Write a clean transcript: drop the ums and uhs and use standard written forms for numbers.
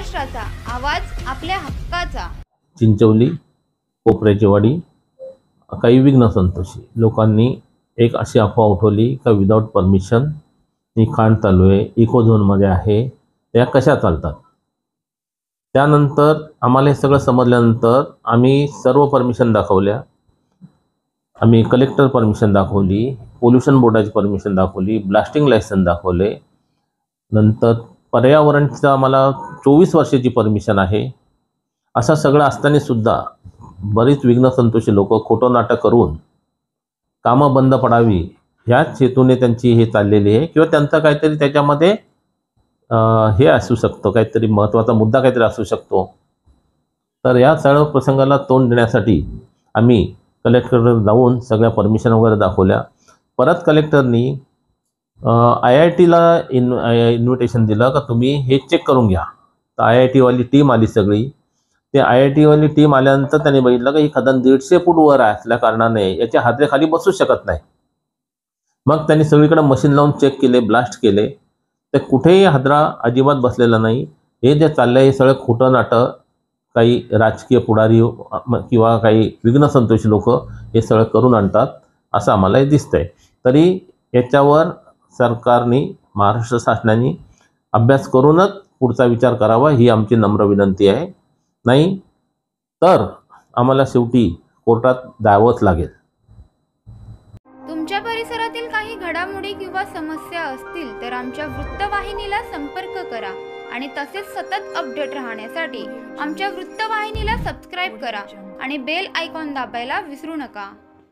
महाराष्ट्राचा आवाज आपल्या हक्काचा। चिंचवली कोपऱ्याची वाडी काही विघ्न संतोषी लोकांनी एक अशी अफवा उठवली का विदाउट परमिशन ही खाण चालू आहे, इको झोनमध्ये आहे, त्या कशा चालतात। त्यानंतर आम्हाला हे सगळं समजल्यानंतर आम्ही सर्व परमिशन दाखवल्या। आम्ही कलेक्टर परमिशन दाखवली, पोल्यूशन बोर्डाची परमिशन दाखवली, ब्लास्टिंग लायसन्स दाखवले। नंतर पर्यावरणचं आम्हाला 24 वर्षाची परमिशन आहे। असं सगळं असताना सुद्धा बरीच विघ्न संतोषी लोक खोटं नाटक करून कामं बंद पडावी ह्याच हेतूने त्यांची हे चाललेली आहे, किंवा त्यांचा काहीतरी त्याच्यामध्ये हे असू शकतो, काहीतरी महत्त्वाचा मुद्दा काहीतरी असू शकतो। तर या सर्व प्रसंगाला तोंड देण्यासाठी आम्ही कलेक्टरकडे जाऊन सगळ्या परमिशन वगैरे दाखवल्या। परत कलेक्टरनी IITला इन्व्हिटेशन दिलं का तुम्ही हे चेक करून घ्या। तर IITवाली टीम आली सगळी। ते IITवाली टीम आल्यानंतर त्यांनी बघितलं की ही खदान 150 फूट वर असल्या कारणाने याच्या हादरेखाली बसू शकत नाही। मग त्यांनी सगळीकडे मशीन लावून चेक केले, ब्लास्ट केले, तर कुठेही हादरा अजिबात बसलेला नाही। हे जे चाललंय हे सगळं खोटं नाटक काही राजकीय पुढारी किंवा काही विघ्न संतोषी लोक हे सगळं करून आणतात असं आम्हाला हे दिसतंय। तरी याच्यावर सरकारने, महाराष्ट्र शासनाने अभ्यास करूनच पुढचा विचार करावा ही आमची नम्र विनंती आहे। नाही तर आम्हाला शेवटी कोर्टात जावंच लागेल। तुमच्या परिसरातील काही घडामोडी किंवा समस्या असतील तर आमच्या वृत्तवाहिनीला संपर्क करा आणि तसेच सतत अपडेट राहण्यासाठी आमच्या वृत्तवाहिनीला सबस्क्राईब करा आणि बेल आयकॉन दाबायला विसरू नका।